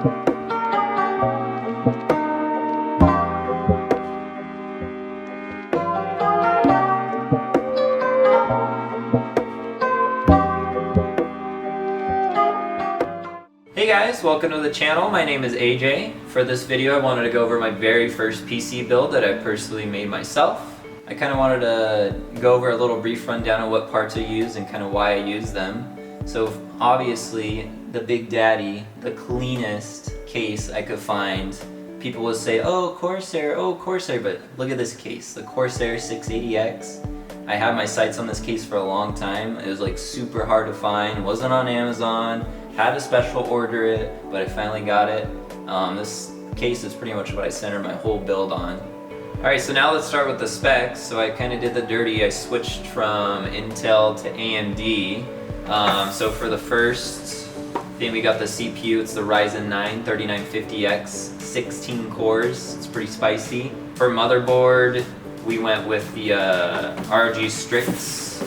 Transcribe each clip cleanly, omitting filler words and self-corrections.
Hey guys, welcome to the channel. My name is AJ. For this video I wanted to go over my very first PC build that I personally made myself. I kind of wanted to go over a little brief rundown of what parts I use and kind of why I use them. So obviously the Big Daddy, the cleanest case I could find. People would say, oh Corsair, but look at this case, the Corsair 680X. I had my sights on this case for a long time. It was like super hard to find, it wasn't on Amazon. Had to special order it, but I finally got it. This case is pretty much what I centered my whole build on. Alright, so now let's start with the specs. So I kind of did the dirty. I switched from Intel to AMD. So for the first thing, we got the CPU. It's the Ryzen 9 3950X, 16 cores. It's pretty spicy. For motherboard, we went with the ROG Strix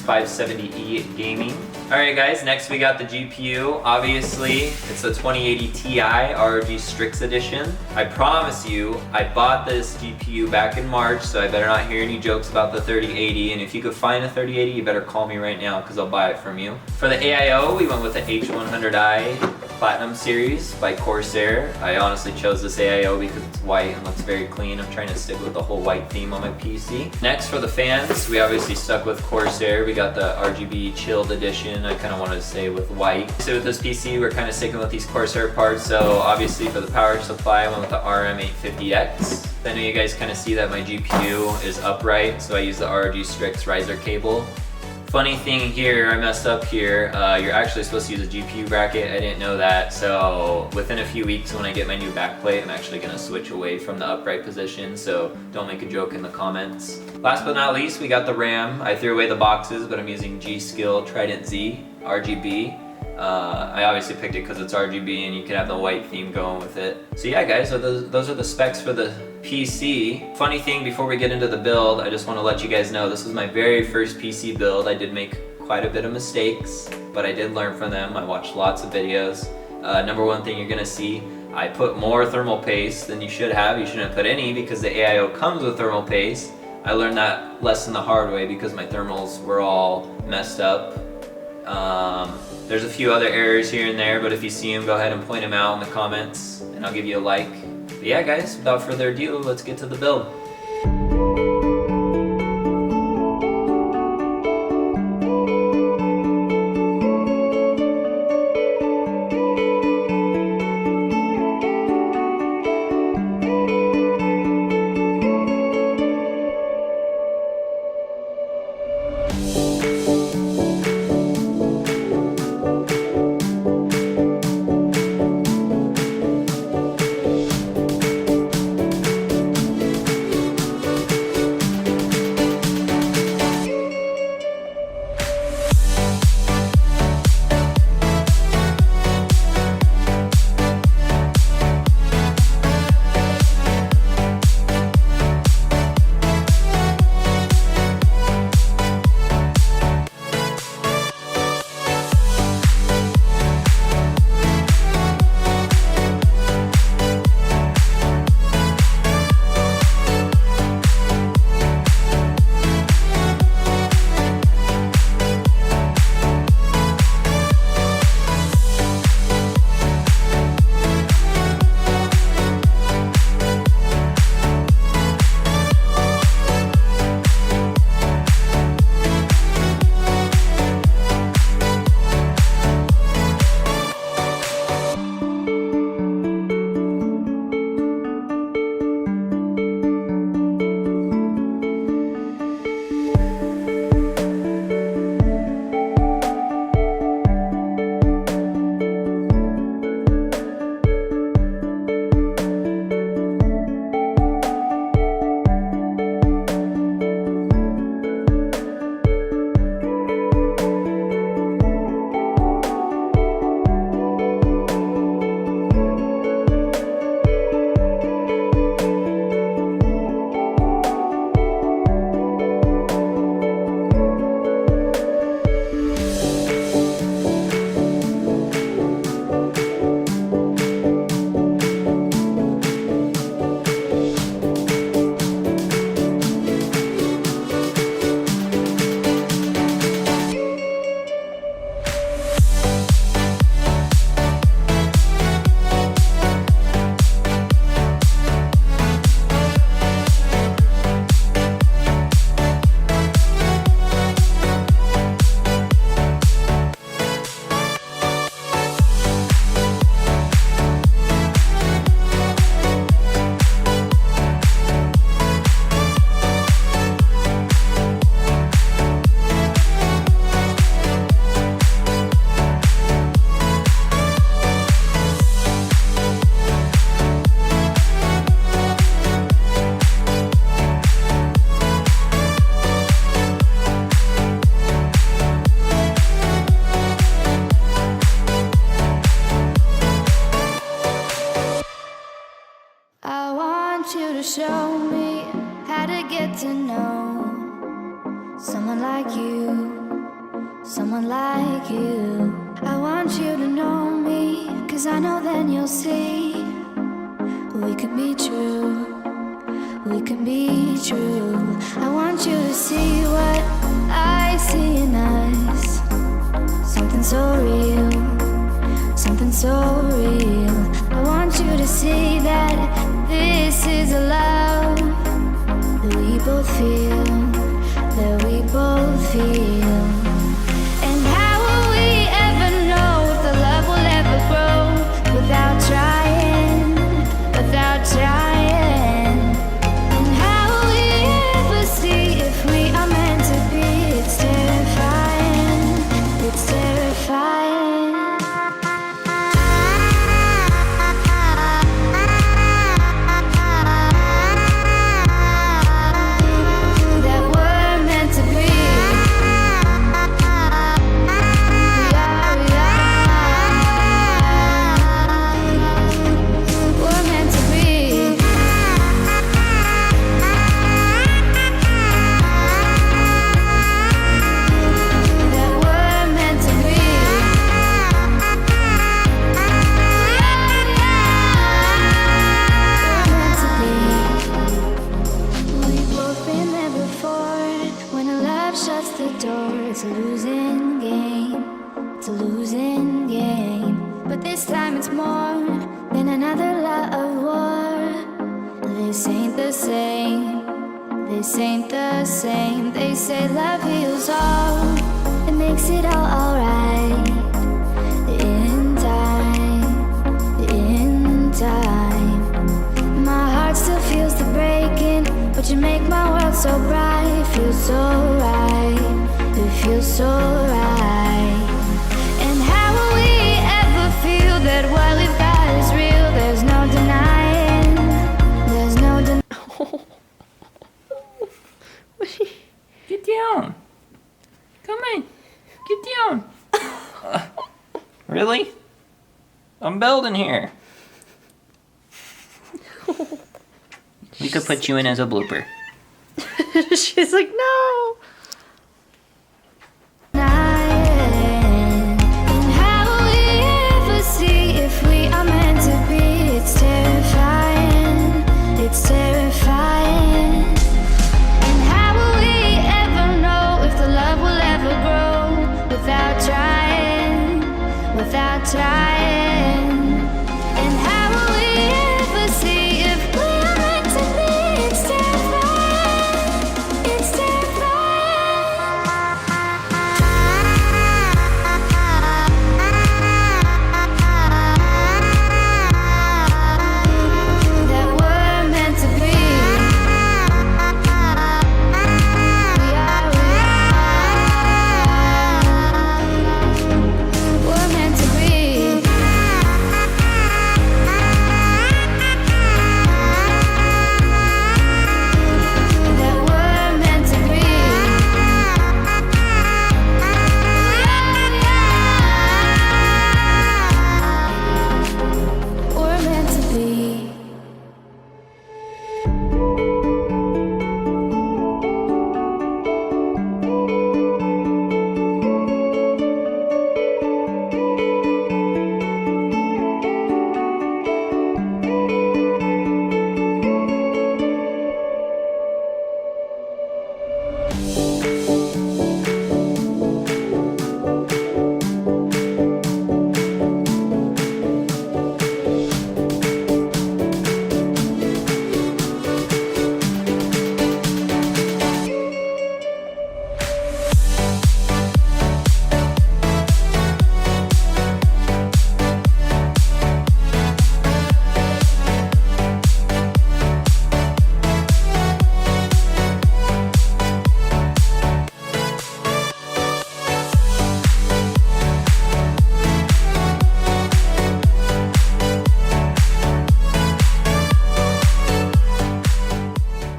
570E Gaming. Alright guys, next we got the GPU. Obviously, it's the 2080 Ti ROG Strix Edition. I promise you, I bought this GPU back in March, so I better not hear any jokes about the 3080, and if you could find a 3080, you better call me right now because I'll buy it from you. For the AIO, we went with the H100i Platinum Series by Corsair. I honestly chose this AIO because it's white and looks very clean. I'm trying to stick with the whole white theme on my PC. Next, for the fans, we obviously stuck with Corsair. We got the RGB Chilled Edition. I kind of wanted to stay with white. So with this PC, we're kind of sticking with these Corsair parts. So obviously for the power supply, I went with the RM850X. I know you guys kind of see that my GPU is upright, so I use the ROG Strix riser cable. Funny thing here, I messed up here. You're actually supposed to use a GPU bracket. I didn't know that. So within a few weeks when I get my new backplate, I'm actually gonna switch away from the upright position. So don't make a joke in the comments. Last but not least, we got the RAM. I threw away the boxes, but I'm using G.Skill Trident Z RGB. I obviously picked it because it's RGB and you can have the white theme going with it. So yeah guys, so those are the specs for the PC. Funny thing, before we get into the build, I just want to let you guys know this was my very first PC build. I did make quite a bit of mistakes, but I did learn from them. I watched lots of videos. Number one thing you're gonna see, I put more thermal paste than you should have. You shouldn't put any because the AIO comes with thermal paste. I learned that lesson the hard way because my thermals were all messed up. There's a few other errors here and there, but if you see them, go ahead and point them out in the comments and I'll give you a like. But yeah guys, without further ado, let's get to the build. show me how to get to know someone like you, someone like you. I want you to know me, 'cause I know then you'll see we could be true, we can be true. I want you to see what I see in us, something so real, something so real. I want you to see that this is a love that we both feel, that we both feel. And how will we ever know if the love will ever grow without trying, without trying? And how will we ever see if we are meant to be? It's terrifying, it's terrifying. That we're meant to be. We're meant to be. That we're meant to be. We've both been there before. When a love shuts the door, it's a losing game. It's a losing game. But this time it's more than another love war. This ain't the same. This ain't the same. They say love heals all. It makes it all alright. In time, in time. My heart still feels the breaking, but you make my world so bright. It feels so right. It feels so right. And how will we ever feel that what we've got is real? There's no denying. There's no denying. Get down. Come on. Get down. Really? I'm building here. We could put you in as a blooper. She's like, no. And how will we ever see if we are meant to be? It's terrifying, it's terrifying. And how will we ever know if the love will ever grow without trying, without trying? And how will we ever see if we are meant to be? It's terrifying, it's terrifying. That we're meant to be. We are, we're meant to be. That we're meant to be. We're meant to be.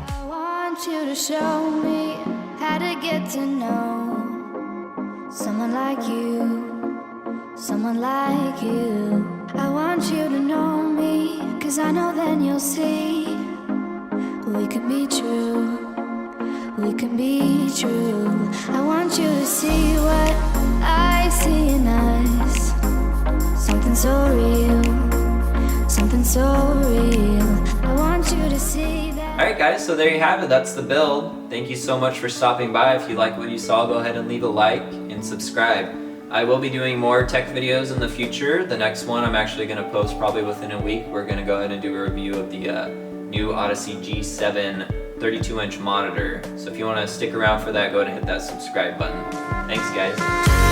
I want you to show me how to get to know someone like you, someone like you. I want you to know me, 'cause I know then you'll see we can be true. We can be true. I want you to see what I see in us. Something so real, something so real. I want you to see that. Alright guys, so there you have it. That's the build. Thank you so much for stopping by. If you like what you saw, go ahead and leave a like and subscribe. I will be doing more tech videos in the future. The next one I'm actually going to post probably within a week. We're going to go ahead and do a review of the new Odyssey G7 32-inch monitor. So if you want to stick around for that, go ahead and hit that subscribe button. Thanks guys.